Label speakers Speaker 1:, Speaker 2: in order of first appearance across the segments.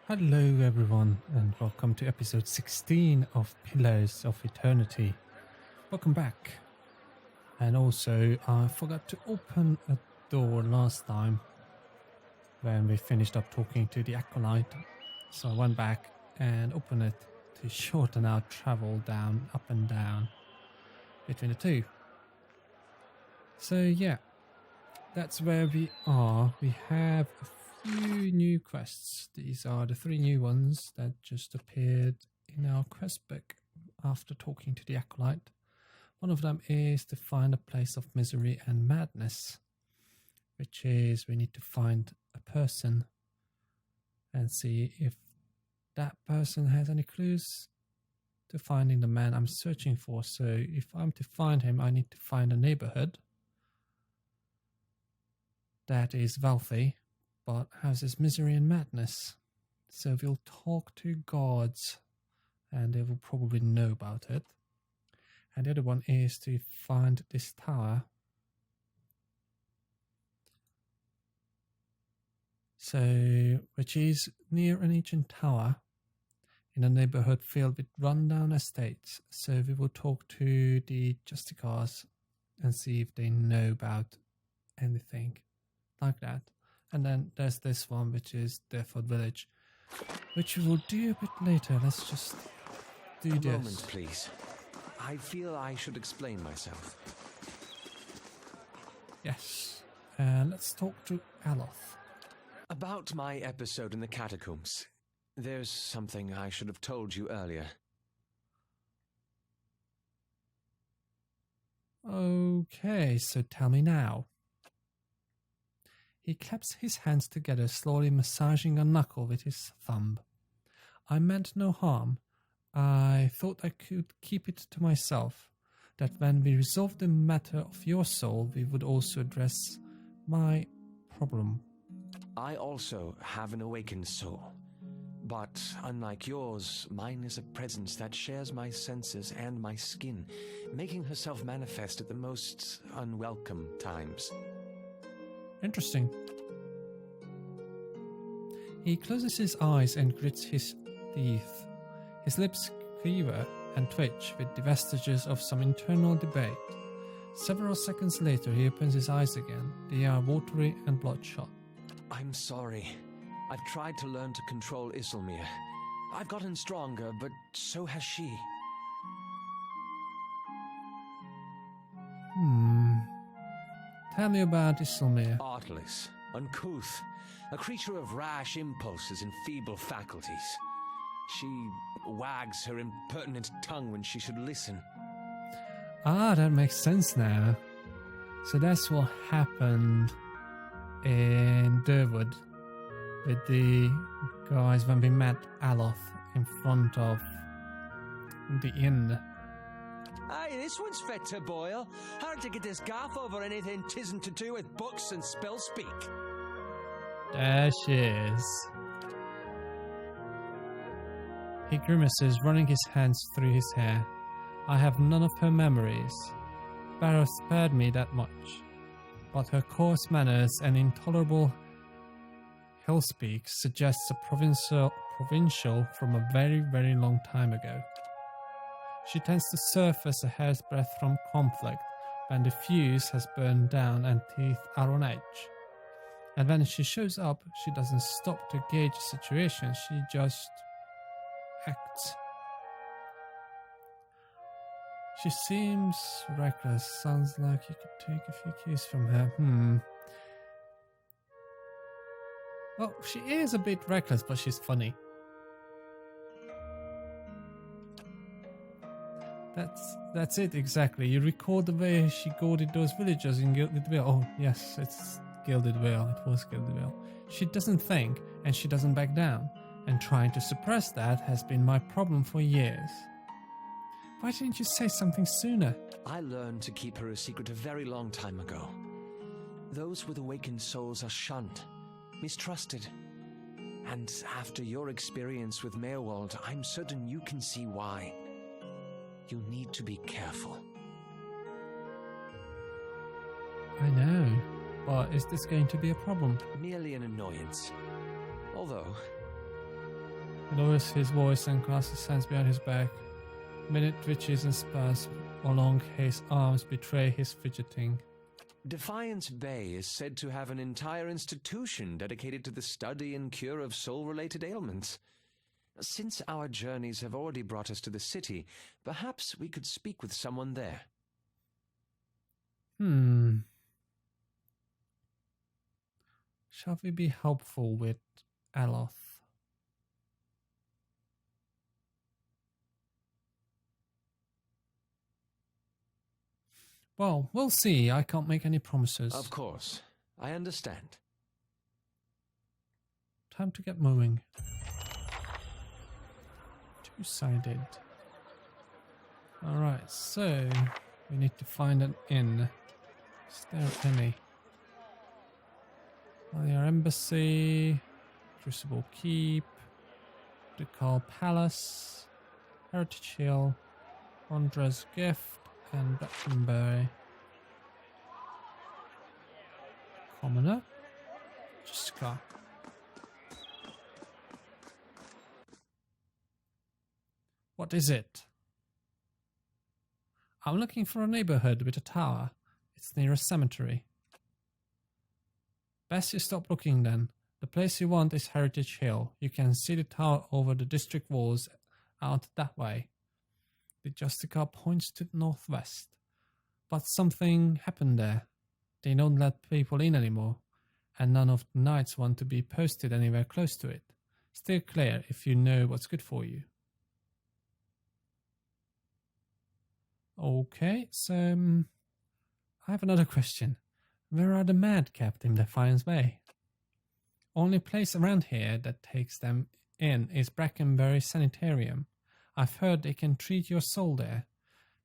Speaker 1: Hello everyone and welcome to episode 16 of Pillars of Eternity. Welcome back. And also I forgot to open a door last time when we finished up talking to the acolyte. So I went back and opened it to shorten our travel down, up and down between the two. So yeah, that's where we are. We have a few new quests. These are the 3 new ones that just appeared in our quest book after talking to the acolyte. One of them is to find a place of misery and madness, which is we need to find a person and see if that person has any clues to finding the man I'm searching for. So if I'm to find him, I need to find a neighborhood that is wealthy but has this misery and madness. So we'll talk to gods and they will probably know about it. And the other one is to find this tower. So, which is near an ancient tower in a neighborhood filled with rundown estates. So we will talk to the Justicars and see if they know about anything like that. And then there's this one, which is Defiance Village, which we will do a bit later. Let's just do this.
Speaker 2: A moment, please. I feel I should explain myself.
Speaker 1: Yes. Let's talk to Aloth.
Speaker 2: About my episode in the catacombs. There's something I should have told you earlier.
Speaker 1: Okay, so tell me now. He claps his hands together, slowly massaging a knuckle with his thumb. I meant no harm. I thought I could keep it to myself, that when we resolve the matter of your soul, we would also address my problem.
Speaker 2: I also have an awakened soul. But unlike yours, mine is a presence that shares my senses and my skin, making herself manifest at the most unwelcome times.
Speaker 1: Interesting. He closes his eyes and grits his teeth. His lips quiver and twitch with the vestiges of some internal debate. Several seconds later, he opens his eyes again. They are watery and bloodshot.
Speaker 2: I'm sorry. I've tried to learn to control Isilmir. I've gotten stronger, but so has she.
Speaker 1: Tell me about Isilmir.
Speaker 2: Artless, uncouth, a creature of rash impulses and feeble faculties. She wags her impertinent tongue when she should listen.
Speaker 1: Ah, that makes sense now. So that's what happened in Durwood with the guys when we met Aloth in front of the inn.
Speaker 3: Aye, this one's fit to boil. Hard to get this gaff over anything tisn't to do with books and spell speak.
Speaker 1: There she is. He grimaces, running his hands through his hair. I have none of her memories. Barrow spared me that much. But her coarse manners and intolerable hillspeak suggests a provincial from a very, very long time ago. She tends to surface a hair's breadth from conflict when the fuse has burned down and teeth are on edge. And when she shows up, she doesn't stop to gauge the situation, she just acts. She seems reckless. Sounds like you could take a few cues from her. Well, she is a bit reckless, but she's funny. That's it, exactly. You record the way she goaded those villagers in Gilded Vale. Oh, yes, it's Gilded Vale. It was Gilded Vale. She doesn't think, and she doesn't back down. And trying to suppress that has been my problem for years. Why didn't you say something sooner?
Speaker 2: I learned to keep her a secret a very long time ago. Those with awakened souls are shunned, mistrusted. And after your experience with Meerwald, I'm certain you can see why. You need to be careful.
Speaker 1: I know, but is this going to be a problem?
Speaker 2: Merely an annoyance. Although,
Speaker 1: He lowers his voice and clasps his hands behind his back. Minute twitches and spasms along his arms betray his fidgeting.
Speaker 2: Defiance Bay is said to have an entire institution dedicated to the study and cure of soul-related ailments. Since our journeys have already brought us to the city, perhaps we could speak with someone there.
Speaker 1: Shall we be helpful with Aloth? Well, we'll see. I can't make any promises.
Speaker 2: Of course. I understand.
Speaker 1: Time to get moving. Two-sided. Alright, so we need to find an inn. Is there any? Our Embassy, Crucible Keep, Ducal Palace, Heritage Hill, Mordred's Gift, and Brackenbury. Commoner? Jiska. What is it? I'm looking for a neighborhood with a tower. It's near a cemetery. Best you stop looking then. The place you want is Heritage Hill. You can see the tower over the district walls out that way. The Justica points to the northwest. But something happened there. They don't let people in anymore, and none of the knights want to be posted anywhere close to it. Steer clear if you know what's good for you. Okay, so I have another question. Where are the madcapped in Defiance Bay? Only place around here that takes them in is Brackenbury Sanitarium. I've heard they can treat your soul there,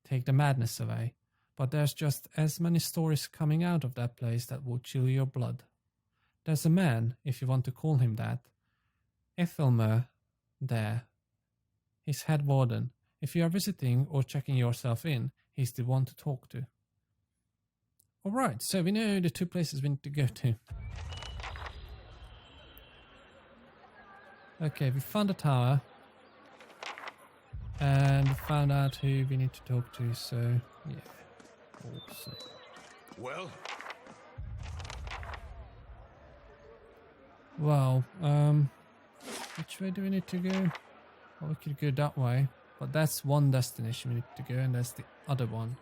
Speaker 1: take the madness away, but there's just as many stories coming out of that place that will chill your blood. There's a man, if you want to call him that, Ethelmer, there. He's head warden. If you are visiting or checking yourself in, he's the one to talk to. Alright, so we know the two places we need to go to. Okay, we found the tower. And we found out who we need to talk to, so yeah. Awesome.
Speaker 4: Well?
Speaker 1: Well, which way do we need to go? Well, we could go that way, but that's one destination we need to go, and that's the other one.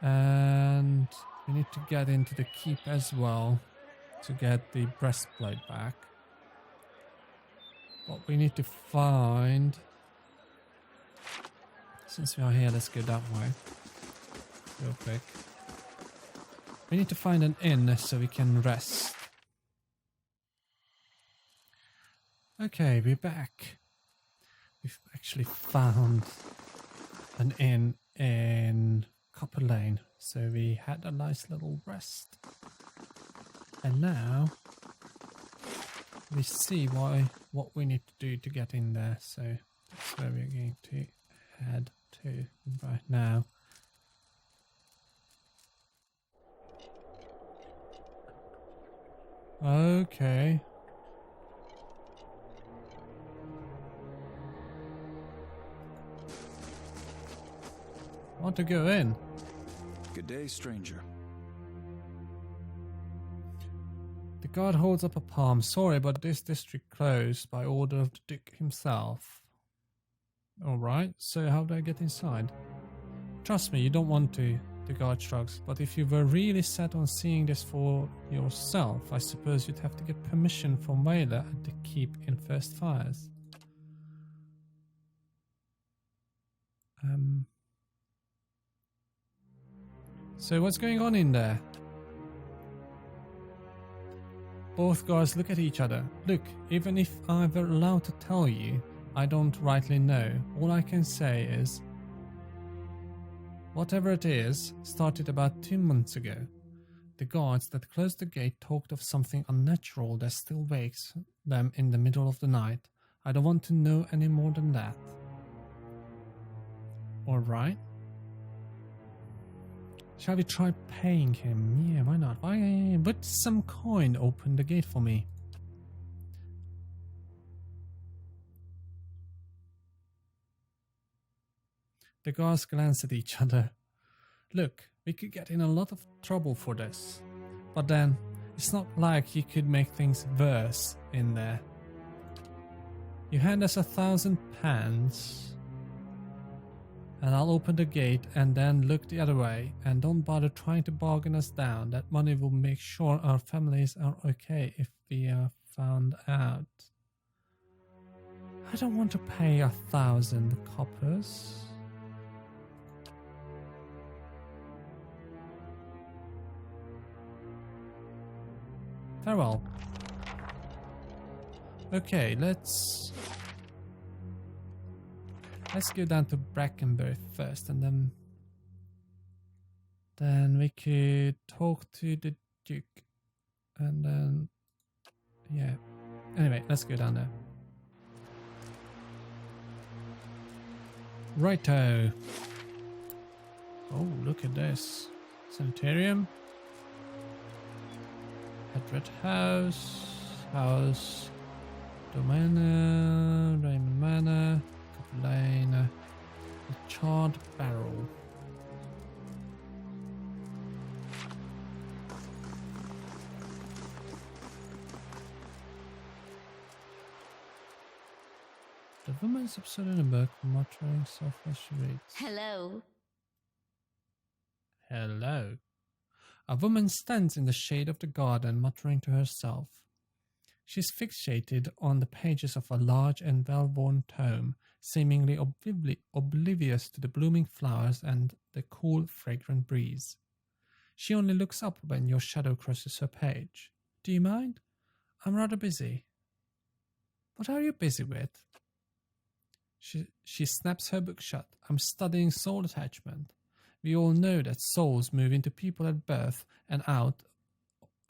Speaker 1: And we need to get into the keep as well to get the breastplate back. But we need to find... Since we are here, let's go that way. Real quick. We need to find an inn so we can rest. Okay, we're back. We've actually found an inn in Copper Lane. So we had a nice little rest. And now we see what we need to do to get in there. So that's where we're going to head to right now. Okay. Want to go in?
Speaker 4: Good day, stranger.
Speaker 1: The guard holds up a palm. Sorry, but this district closed by order of the Duke himself. Alright, so how do I get inside? Trust me, you don't want to, the guard shrugs, but if you were really set on seeing this for yourself, I suppose you'd have to get permission from Whaler at the keep in First Fires. So what's going on in there? Both guards look at each other. Look, even if I were allowed to tell you, I don't rightly know. All I can say is, whatever it is, started about 2 months ago. The guards that closed the gate talked of something unnatural that still wakes them in the middle of the night. I don't want to know any more than that. Alright. Shall we try paying him? Yeah, why not? Why would some coin open the gate for me? The guards glance at each other. Look, we could get in a lot of trouble for this. But then, it's not like you could make things worse in there. You hand us 1,000 pans, and I'll open the gate and then look the other way, and don't bother trying to bargain us down. That money will make sure our families are okay if we are found out. I don't want to pay 1,000 coppers. Farewell. Okay, let's go down to Brackenbury first, and then we could talk to the Duke, and then yeah. Anyway, let's go down there. Righto. Oh, look at this. Sanitarium. Hedred House. Domaina. Raymond Manor. Lane. A charred barrel. The woman's upset in a book, muttering softly as she reads.
Speaker 5: Hello.
Speaker 1: Hello. A woman stands in the shade of the garden, muttering to herself. She is fixated on the pages of a large and well-worn tome, seemingly oblivious to the blooming flowers and the cool, fragrant breeze. She only looks up when your shadow crosses her page. Do you mind? I'm rather busy. What are you busy with? She snaps her book shut. I'm studying soul attachment. We all know that souls move into people at birth and out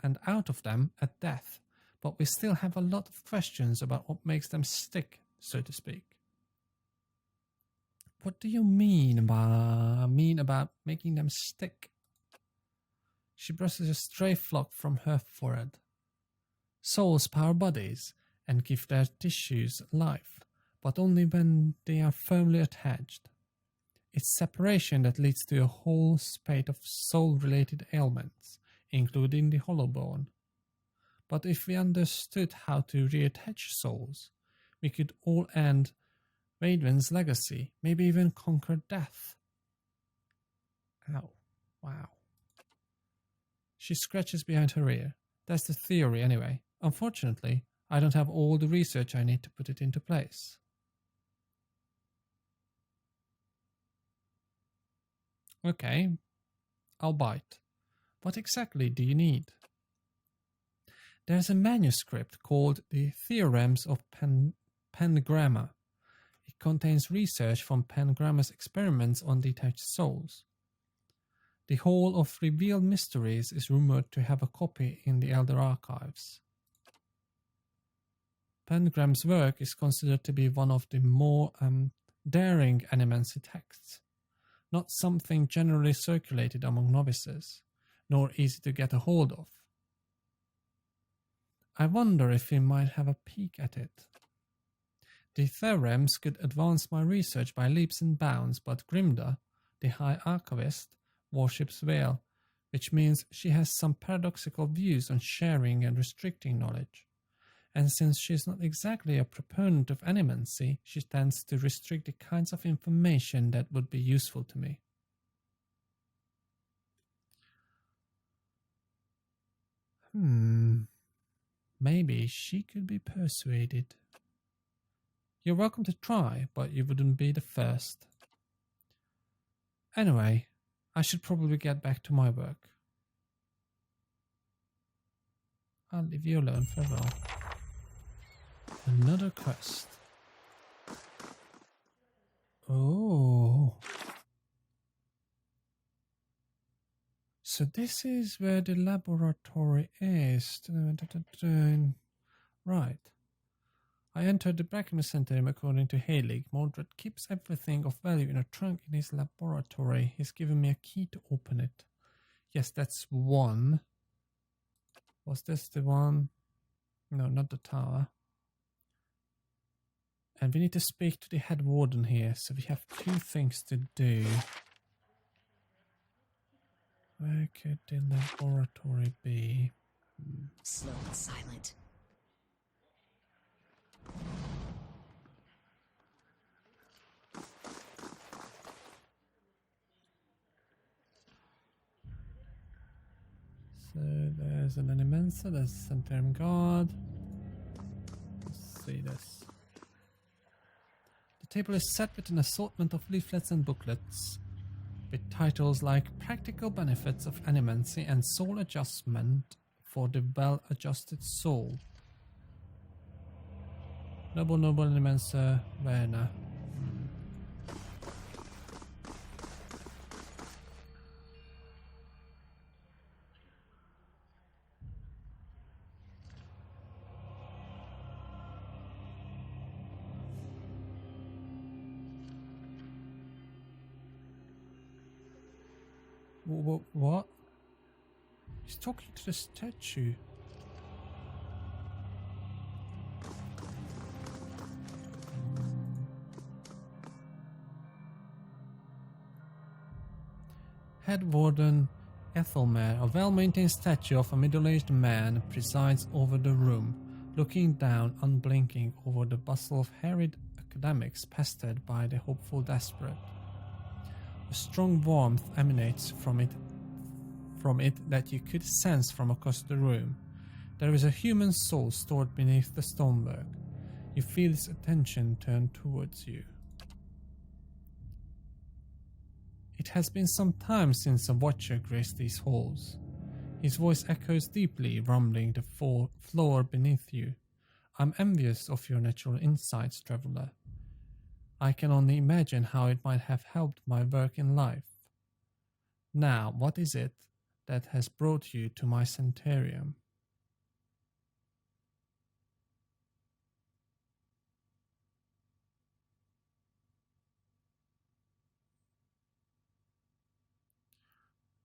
Speaker 1: of them at death, but we still have a lot of questions about what makes them stick, so to speak. What do you mean about making them stick? She brushes a stray flock from her forehead. Souls power bodies and give their tissues life, but only when they are firmly attached. It's separation that leads to a whole spate of soul-related ailments, including the hollowbone. But if we understood how to reattach souls, we could all end Raedwyn's legacy, maybe even conquer death. Ow. Wow. She scratches behind her ear. That's the theory anyway. Unfortunately, I don't have all the research I need to put it into place. Okay, I'll bite. What exactly do you need? There's a manuscript called The Theorems of Pangramma. It contains research from Pangramma's experiments on detached souls. The Hall of Revealed Mysteries is rumored to have a copy in the Elder Archives. Pangram's work is considered to be one of the more daring animancy texts, not something generally circulated among novices, nor easy to get a hold of. I wonder if we might have a peek at it. The Theorems could advance my research by leaps and bounds, but Grimda, the High Archivist, worships Vale, which means she has some paradoxical views on sharing and restricting knowledge. And since she is not exactly a proponent of animancy, she tends to restrict the kinds of information that would be useful to me. Maybe she could be persuaded. You're welcome to try, but you wouldn't be the first. Anyway, I should probably get back to my work. I'll leave you alone for a while. Another quest. Oh. So this is where the laboratory is. Right. I entered the Brackenbury Sanitarium according to Heilig. Mordred keeps everything of value in a trunk in his laboratory. He's given me a key to open it. Yes, that's one. Was this the one? No, not the tower. And we need to speak to the head warden here, so we have 2 things to do. Where could the laboratory be?
Speaker 5: Slow and silent.
Speaker 1: So there's an animancer, there's a Sanitarium guard. Let's see this. The table is set with an assortment of leaflets and booklets, with titles like Practical Benefits of Animancy and Soul Adjustment for the Well-Adjusted Soul. Noble Animancer Werner. What? He's talking to the statue. Head Warden Ethelmer, a well-maintained statue of a middle-aged man, presides over the room, looking down unblinking over the bustle of harried academics pestered by the hopeful desperate. A strong warmth emanates from it that you could sense from across the room. There is a human soul stored beneath the stonework. You feel its attention turned towards you. It has been some time since a watcher graced these halls. His voice echoes deeply, rumbling the floor beneath you. I'm envious of your natural insights, traveler. I can only imagine how it might have helped my work in life. Now, what is it that has brought you to my Sanitarium?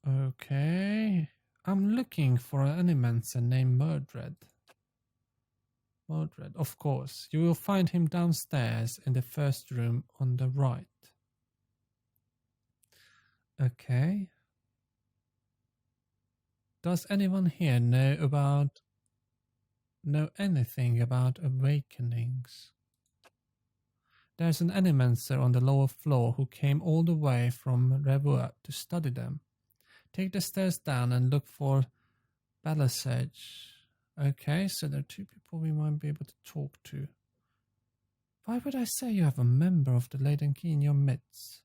Speaker 1: Okay. I'm looking for an animancer named Mordred. Mordred, of course. You will find him downstairs in the first room on the right. Okay. Does anyone here know anything about awakenings? There's an animancer on the lower floor who came all the way from Revuat to study them. Take the stairs down and look for Balasage. Okay, so there are 2 people we might be able to talk to. Why would I say you have a member of the Laden Key in your midst?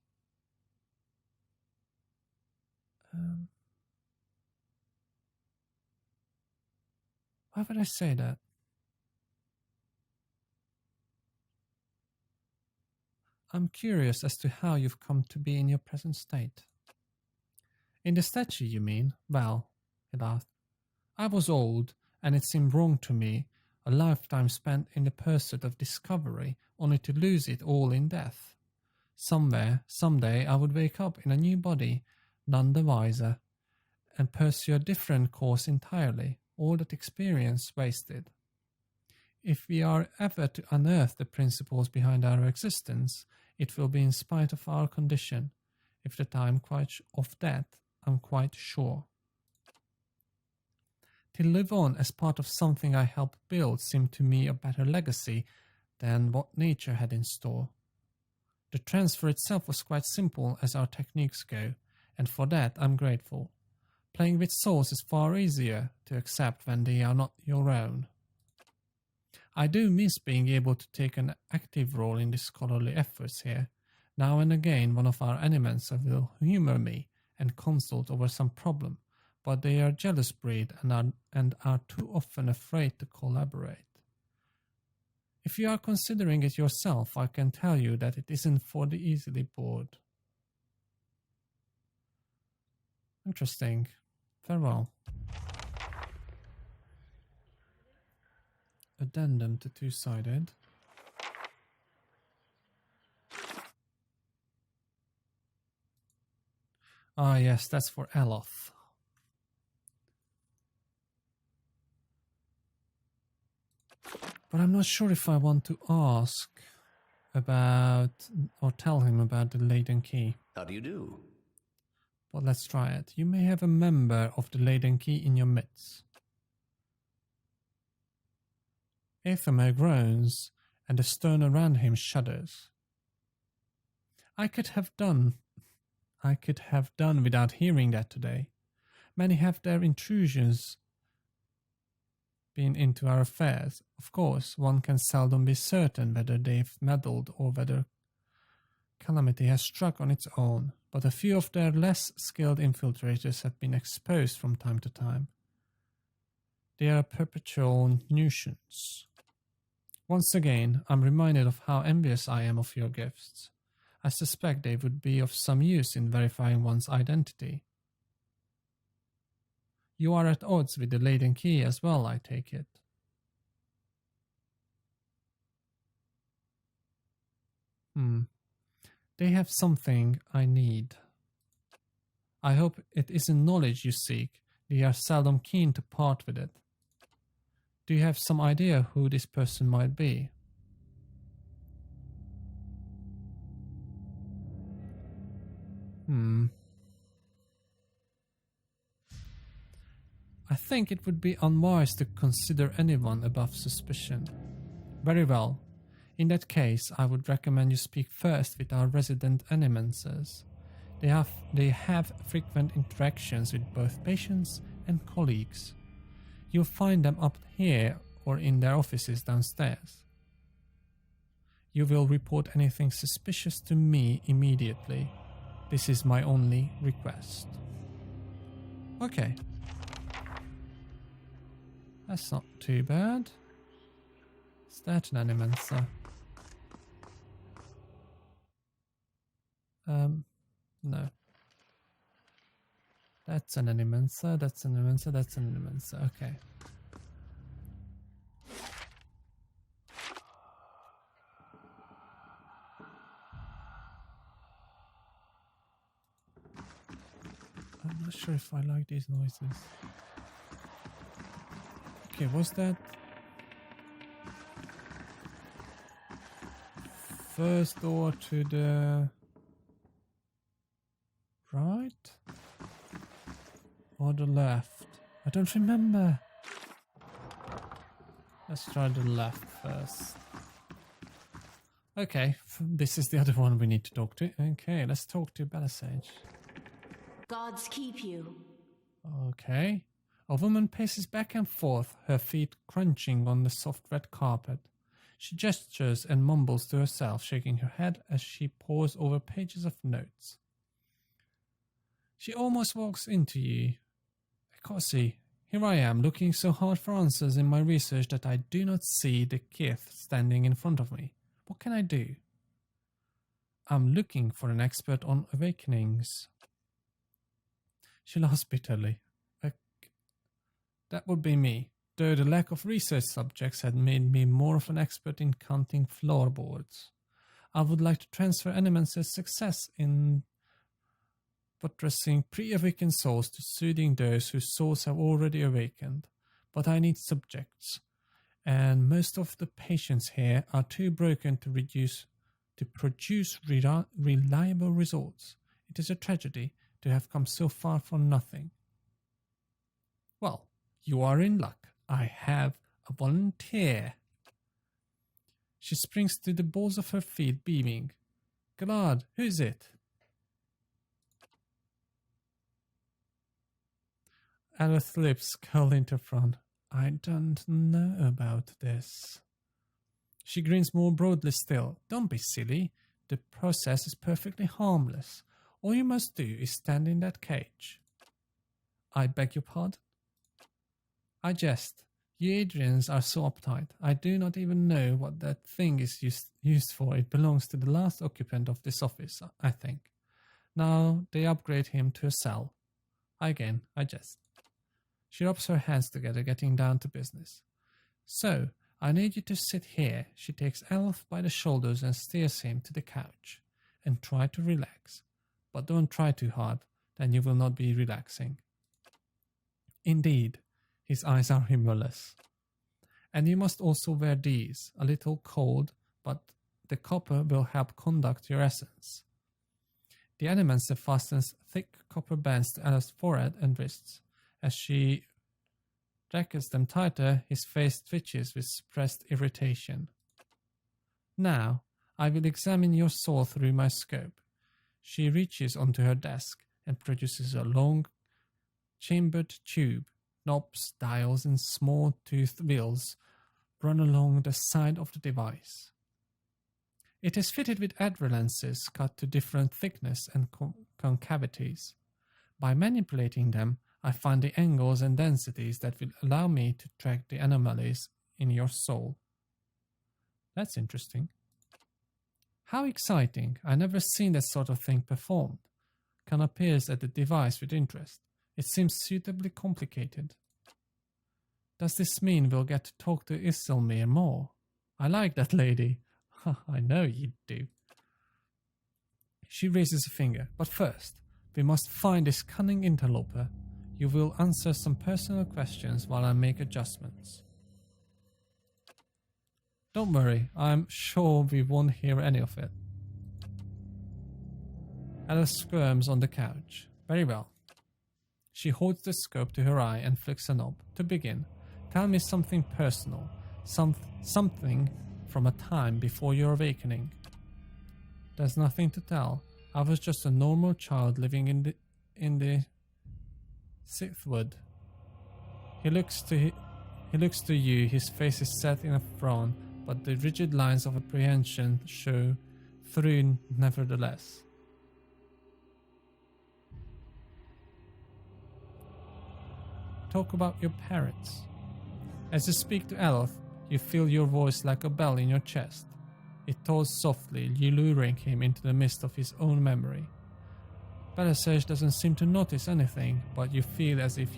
Speaker 1: Why would I say that? I'm curious as to how you've come to be in your present state. In the statue, you mean? Well, he laughed. I was old, and it seemed wrong to me, a lifetime spent in the pursuit of discovery, only to lose it all in death. Somewhere, someday, I would wake up in a new body, none the wiser, and pursue a different course entirely, all that experience wasted. If we are ever to unearth the principles behind our existence, it will be in spite of our condition. If the time of that, I'm quite sure. To live on as part of something I helped build seemed to me a better legacy than what nature had in store. The transfer itself was quite simple as our techniques go, and for that I'm grateful. Playing with souls is far easier to accept when they are not your own. I do miss being able to take an active role in the scholarly efforts here. Now and again one of our animancers will humor me and consult over some problem, but they are jealous breed and are too often afraid to collaborate. If you are considering it yourself, I can tell you that it isn't for the easily bored. Interesting. Farewell. Addendum to Two-Sided. Ah, yes, that's for Aloth. But I'm not sure if I want to ask. about, or tell him about the laden key.
Speaker 6: How do you do?
Speaker 1: But let's try it. You may have a member of the laden key in your midst. Aethelmer groans, and the stone around him shudders. I could have done without hearing that today. Many have their intrusions been into our affairs. Of course, one can seldom be certain whether they've meddled or whether calamity has struck on its own, but a few of their less skilled infiltrators have been exposed from time to time. They are a perpetual nuisance. Once again, I'm reminded of how envious I am of your gifts. I suspect they would be of some use in verifying one's identity. You are at odds with the laden key as well, I take it. They have something I need. I hope it isn't knowledge you seek. They are seldom keen to part with it. Do you have some idea who this person might be? I think it would be unwise to consider anyone above suspicion. Very well. In that case, I would recommend you speak first with our resident animancers. They have frequent interactions with both patients and colleagues. You'll find them up here or in their offices downstairs. You will report anything suspicious to me immediately. This is my only request. Okay. That's not too bad. Is that an animancer? No. That's an animancer, that's an animancer, that's an animancer. Okay. I'm not sure if I like these noises. Okay, what's that? First door to the right or the left? I don't remember. Let's try the left first. Okay, this is the other one we need to talk to. Okay, let's talk to Belisage.
Speaker 5: Gods keep you.
Speaker 1: Okay. A woman paces back and forth, her feet crunching on the soft red carpet. She gestures and mumbles to herself, shaking her head as she pores over pages of notes. She almost walks into you. Ekosi, here I am, looking so hard for answers in my research that I do not see the kith standing in front of me. What can I do? I'm looking for an expert on awakenings. She laughs bitterly. That would be me, though the lack of research subjects had made me more of an expert in counting floorboards. I would like to transfer Animancer's success in buttressing pre-awakened souls to soothing those whose souls have already awakened, but I need subjects, and most of the patients here are too broken to produce reliable results. It is a tragedy to have come so far for nothing. Well, you are in luck. I have a volunteer. She springs to the balls of her feet, beaming. Glad, who is it? Aloth's lips curl into frown. I don't know about this. She grins more broadly still. Don't be silly. The process is perfectly harmless. All you must do is stand in that cage. I beg your pardon? I jest. You Adrians are so uptight. I do not even know what that thing is used for. It belongs to the last occupant of this office, I think. Now they upgrade him to a cell. I jest. She rubs her hands together, getting down to business. So, I need you to sit here. She takes Aloth by the shoulders and steers him to the couch. And try to relax. But don't try too hard, then you will not be relaxing. Indeed. His eyes are humorless. And you must also wear these, a little cold, but The copper will help conduct your essence. The animancer fastens thick copper bands to Aloth's forehead and wrists. As she jackets them tighter, his face twitches with suppressed irritation. Now, I will examine your soul through my scope. She reaches onto her desk and produces a long, chambered tube. Knobs, dials, and small toothed wheels run along the side of the device. It is fitted with adder lenses cut to different thickness and concavities. By manipulating them, I find the angles and densities that will allow me to track the anomalies in your soul. That's interesting. How exciting! I never seen that sort of thing performed. Kana peers at the device with interest. It seems suitably complicated. Does this mean we'll get to talk to Isilmir more? I like that lady. I know you do. She raises a finger. But first, we must find this cunning interloper. You will answer some personal questions while I make adjustments. Don't worry, I'm sure we won't hear any of it. Aloth squirms on the couch. Very well. She holds the scope to her eye and flicks a knob. To begin, tell me something personal. Something from a time before your awakening. There's nothing to tell. I was just a normal child living in the Sixth Wood. He looks to you, his face is set in a frown, but the rigid lines of apprehension show through nevertheless. Talk about your parents. As you speak to Aloth, you feel your voice like a bell in your chest. It tolls softly, luring him into the midst of his own memory. Belisage doesn't seem to notice anything, but you feel as if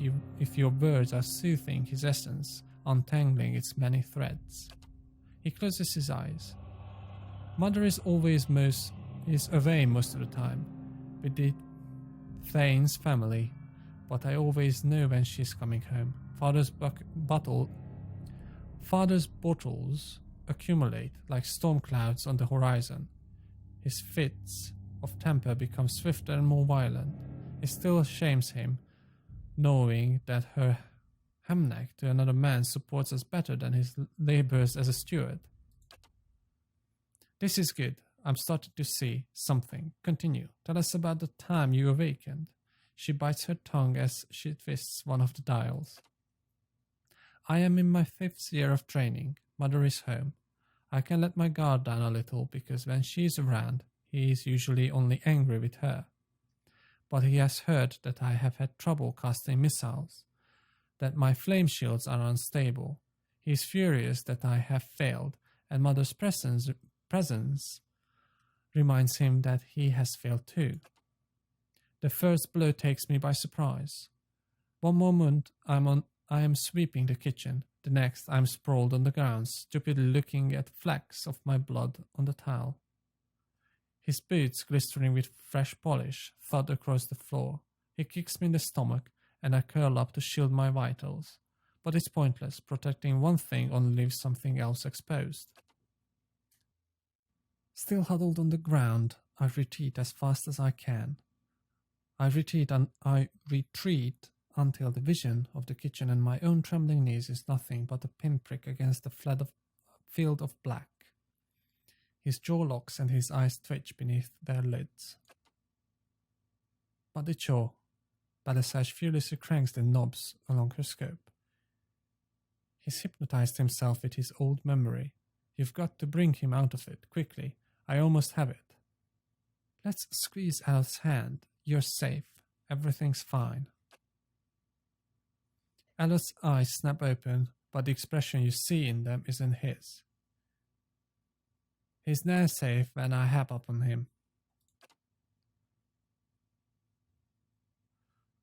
Speaker 1: your words are soothing his essence, untangling its many threads. He closes his eyes. Mother is away most of the time, with the Thane's family, but I always know when she's coming home. Father's bottles accumulate like storm clouds on the horizon. His fits of temper become swifter and more violent. It still shames him, knowing that her hamneck to another man supports us better than his labors as a steward. This is good. I'm starting to see something. Continue. Tell us about the time you awakened. She bites her tongue as she twists one of the dials. I am in my 5th year of training. Mother is home. I can let my guard down a little because when she is around, he is usually only angry with her. But he has heard that I have had trouble casting missiles, that my flame shields are unstable. He is furious that I have failed, and Mother's presence reminds him that he has failed too. The first blow takes me by surprise. One moment I am sweeping the kitchen. The next I am sprawled on the ground, stupidly looking at flecks of my blood on the towel. His boots, glistening with fresh polish, thud across the floor. He kicks me in the stomach, and I curl up to shield my vitals. But it's pointless. Protecting one thing only leaves something else exposed. Still huddled on the ground, I retreat as fast as I can. I retreat until the vision of the kitchen and my own trembling knees is nothing but a pinprick against the field of black. His jaw locks and his eyes twitch beneath their lids. But the jaw. Belisage furiously cranks the knobs along her scope. He's hypnotized himself with his old memory. You've got to bring him out of it, quickly. I almost have it. Let's squeeze Aloth's hand. You're safe. Everything's fine. Aloth's eyes snap open, but the expression you see in them isn't his. He's now safe when I hop up on him.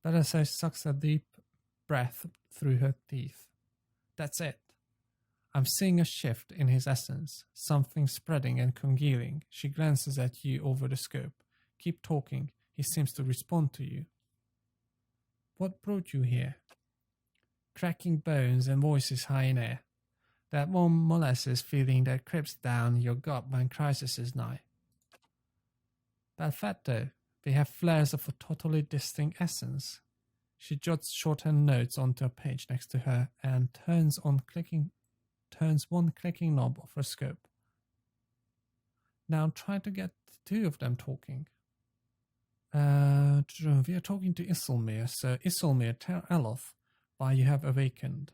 Speaker 1: Belisage sucks a deep breath through her teeth. That's it. I'm seeing a shift in his essence, something spreading and congealing. She glances at you over the scope. Keep talking. He seems to respond to you. What brought you here? Cracking bones and voices high in air. That warm molasses feeling that creeps down your gut when crisis is nigh. Bad fact though, we have flares of a totally distinct essence. She jots shorthand notes onto a page next to her and turns one clicking knob of her scope. Now try to get the two of them talking. We are talking to Isilmir, so Isilmir, tell Aloth why you have awakened.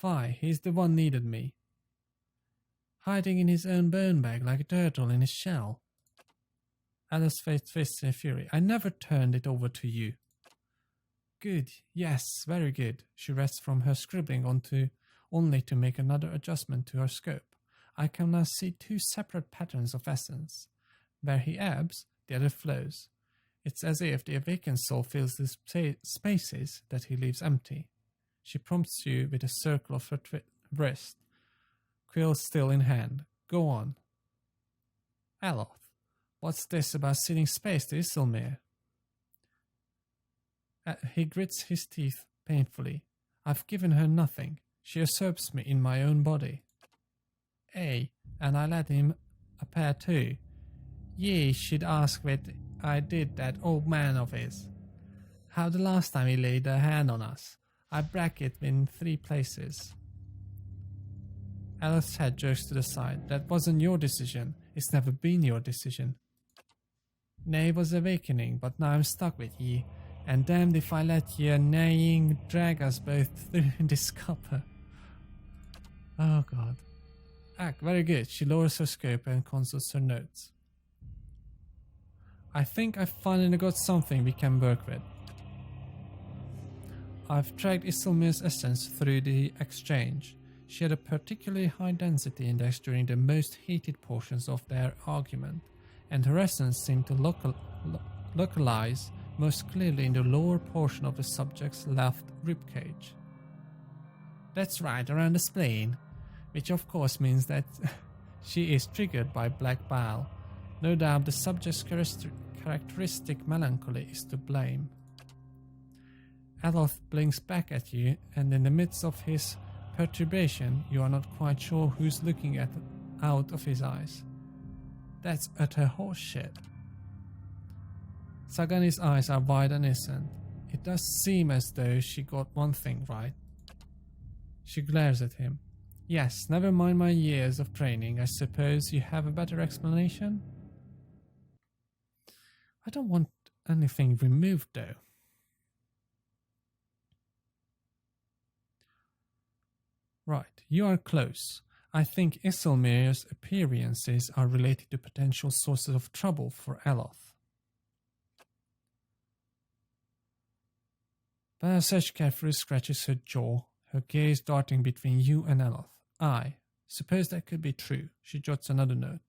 Speaker 1: Why, he's the one needed me. Hiding in his own bone bag like a turtle in his shell. Aloth's face twists in fury. I never turned it over to you. Good, yes, very good. She rests from her scribbling only to make another adjustment to her scope. I can now see two separate patterns of essence. Where he ebbs, the other flows. It's as if the awakened soul fills the spaces that he leaves empty. She prompts you with a circle of her wrist, quill still in hand. Go on. Aloth, what's this about ceding space to Isilmir? He grits his teeth painfully. I've given her nothing. She usurps me in my own body. And I let him appear too. Ye should ask what I did that old man of his. How the last time he laid a hand on us. I brack it in 3 places. Aloth's head jerks to the side. That wasn't your decision. It's never been your decision. Nay, it was awakening, but now I'm stuck with ye, and damned if I let ye neighing drag us both through this copper. Oh god. Very good. She lowers her scope and consults her notes. I think I've finally got something we can work with. I've tracked Isilmir's essence through the exchange. She had a particularly high density index during the most heated portions of their argument, and her essence seemed to localize most clearly in the lower portion of the subject's left ribcage. That's right, around the spleen, which of course means that she is triggered by black bile. No doubt the subject's characteristic melancholy is to blame. Aloth blinks back at you, and in the midst of his perturbation, you are not quite sure who's looking out of his eyes. That's utter horseshit. Sagani's eyes are wide and innocent. It does seem as though she got one thing right. She glares at him. Yes, never mind my years of training. I suppose you have a better explanation? I don't want anything removed, though. Right, you are close. I think Isilmir's appearances are related to potential sources of trouble for Aloth. Banasesh carefully scratches her jaw, her gaze darting between you and Aloth. I suppose that could be true. She jots another note.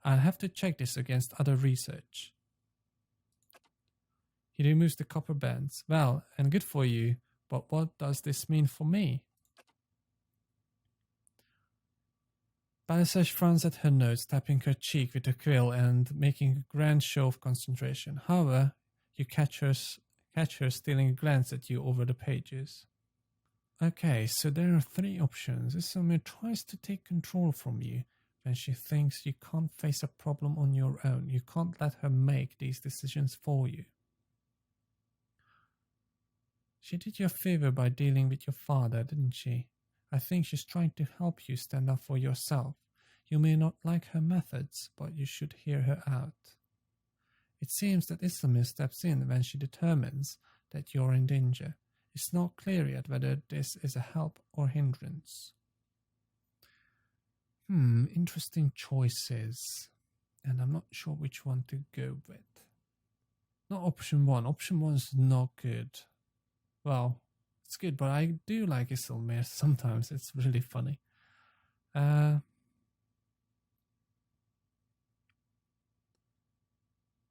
Speaker 1: I'll have to check this against other research. He removes the copper bands. Well, and good for you, but what does this mean for me? Banasesh frowns at her notes, tapping her cheek with a quill and making a grand show of concentration. However, you catch her stealing a glance at you over the pages. Okay, so there are 3 options. Isilmir tries to take control from you when she thinks you can't face a problem on your own. You can't let her make these decisions for you. She did you a favor by dealing with your father, didn't she? I think she's trying to help you stand up for yourself. You may not like her methods, but you should hear her out. It seems that Isilmir steps in when she determines that you're in danger. It's not clear yet whether this is a help or hindrance. Interesting choices. And I'm not sure which one to go with. Not option 1. Option 1 is not good. Well, it's good, but I do like Isilmir sometimes. It's really funny.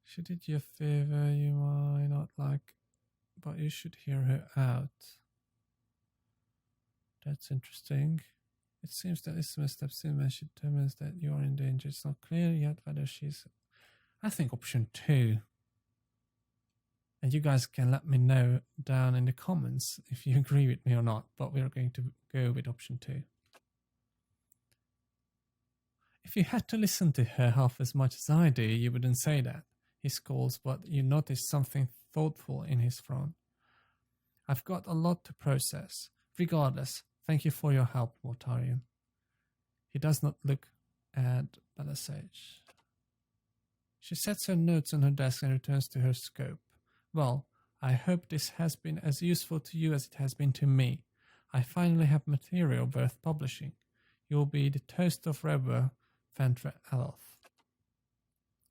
Speaker 1: She did you a favor you might not like, but you should hear her out. That's interesting. It seems that Isilmir steps in when she determines that you are in danger. It's not clear yet whether she's... I think option 2. And you guys can let me know down in the comments if you agree with me or not, but we're going to go with option 2. If you had to listen to her half as much as I do, you wouldn't say that. He scolds, but you notice something thoughtful in his frown. I've got a lot to process. Regardless, thank you for your help, Mortarion. He does not look at Belisage. She sets her notes on her desk and returns to her scope. Well, I hope this has been as useful to you as it has been to me. I finally have material worth publishing. You'll be the toast of Rever Fentre Aloth.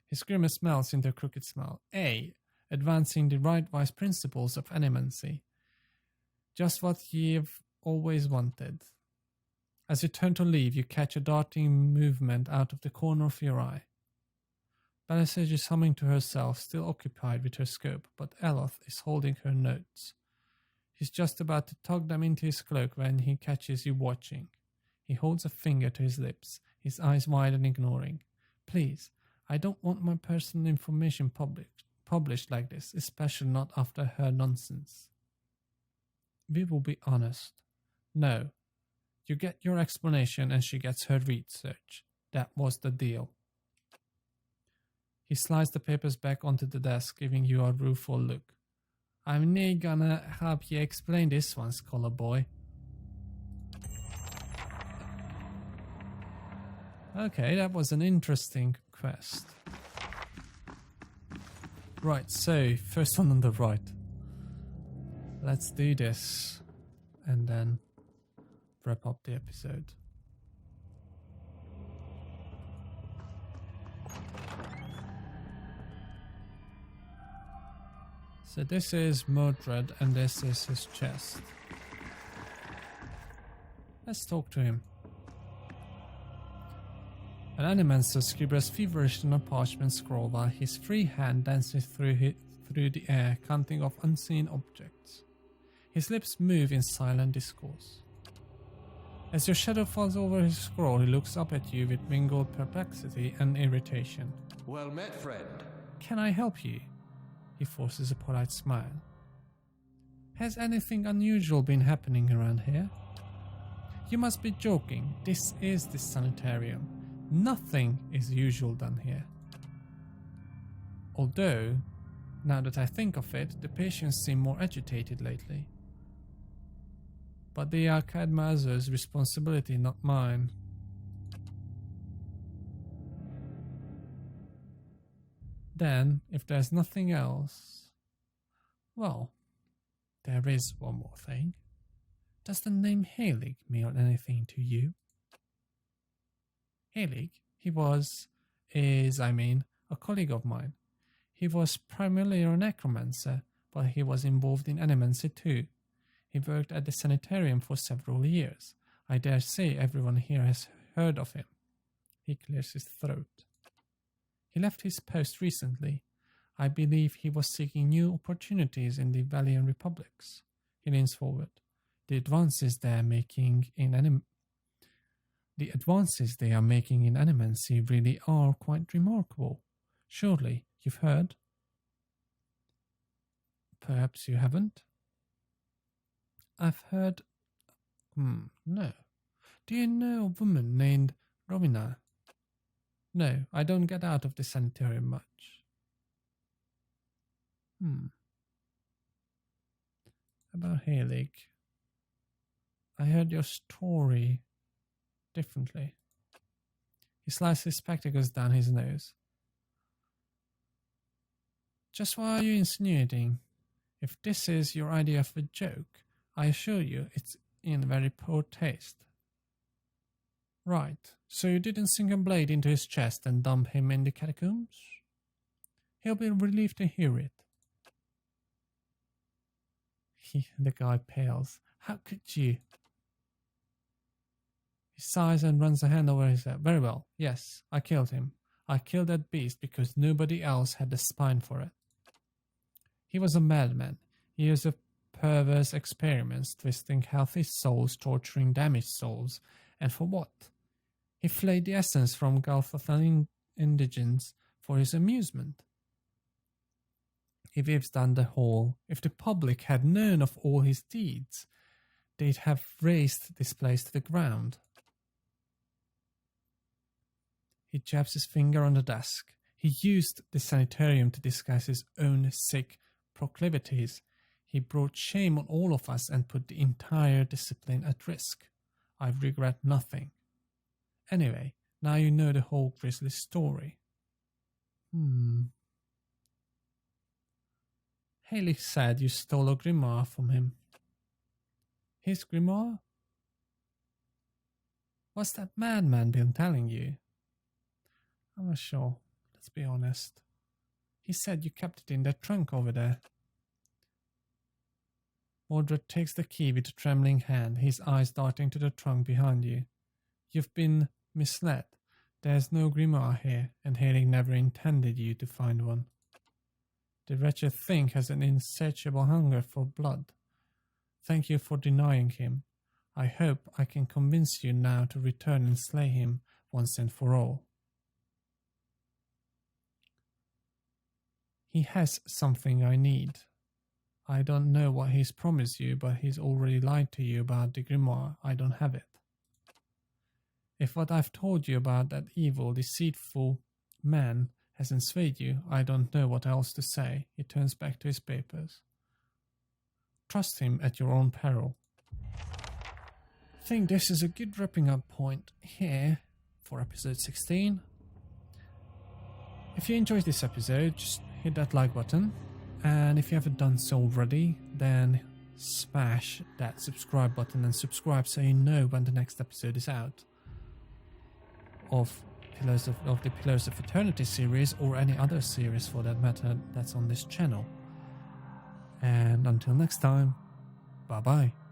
Speaker 1: His grimace melts into a crooked smile. Advancing the right-wise principles of animancy. Just what you've always wanted. As you turn to leave, you catch a darting movement out of the corner of your eye. Belisage is humming to herself, still occupied with her scope, but Aloth is holding her notes. He's just about to tug them into his cloak when he catches you watching. He holds a finger to his lips, his eyes wide and ignoring. Please, I don't want my personal information published like this, especially not after her nonsense. We will be honest. No. You get your explanation and she gets her research. That was the deal. He slides the papers back onto the desk, giving you a rueful look. I'm not gonna help you explain this one, scholar boy. Okay, that was an interesting quest. Right, so first one on the right. Let's do this and then wrap up the episode. So this is Mordred and this is his chest. Let's talk to him. An animancer scribbles feverishly on a parchment scroll while his free hand dances through the air, counting off unseen objects. His lips move in silent discourse. As your shadow falls over his scroll, he looks up at you with mingled perplexity and irritation.
Speaker 3: Well met, friend.
Speaker 1: Can I help you? He forces a polite smile. Has anything unusual been happening around here? You must be joking. This is the Sanitarium. Nothing is usual done here. Although, now that I think of it, the patients seem more agitated lately. But they are Cadmazer's responsibility, not mine. Then, if there's nothing else... Well, there is one more thing. Does the name Heilig mean anything to you? Heilig, is a colleague of mine. He was primarily a necromancer, but he was involved in animancy too. He worked at the Sanitarium for several years. I dare say everyone here has heard of him. He clears his throat. He left his post recently. I believe he was seeking new opportunities in the Valiant Republics. He leans forward. The advances they are making in animancy really are quite remarkable. Surely you've heard? Perhaps you haven't? I've heard... no. Do you know a woman named Rowena? No, I don't get out of the Sanitarium much. About Heilig. I heard your story differently. He slides his spectacles down his nose. Just what are you insinuating? If this is your idea of a joke, I assure you it's in very poor taste. Right, so you didn't sink a blade into his chest and dump him in the catacombs? He'll be relieved to hear it. The guy pales. How could you? He sighs and runs a hand over his head. Very well, yes, I killed him. I killed that beast because nobody else had the spine for it. He was a madman. Years of perverse experiments, twisting healthy souls, torturing damaged souls. And for what? He flayed the essence from Galfathan indigents for his amusement. he waves down the hall. If the public had known of all his deeds, they'd have razed this place to the ground. He jabs his finger on the desk. He used the sanitarium to disguise his own sick proclivities. He brought shame on all of us and put the entire discipline at risk. I regret nothing. Anyway, now you know the whole grisly story. Heilig said you stole a grimoire from him. His grimoire? What's that madman been telling you? I'm not sure, let's be honest. He said you kept it in that trunk over there. Mordred takes the key with a trembling hand, his eyes darting to the trunk behind you. You've been misled. There's no grimoire here, and Heilig never intended you to find one. The wretched thing has an insatiable hunger for blood. Thank you for denying him. I hope I can convince you now to return and slay him once and for all. He has something I need. I don't know what he's promised you, but he's already lied to you about the grimoire. I don't have it. If what I've told you about that evil, deceitful man hasn't swayed you, I don't know what else to say. He turns back to his papers. Trust him at your own peril. I think this is a good wrapping up point here for episode 16. If you enjoyed this episode, just hit that like button. And if you haven't done so already, then smash that subscribe button and subscribe so you know when the next episode is out of the Pillars of Eternity series, or any other series for that matter that's on this channel. And until next time, bye bye.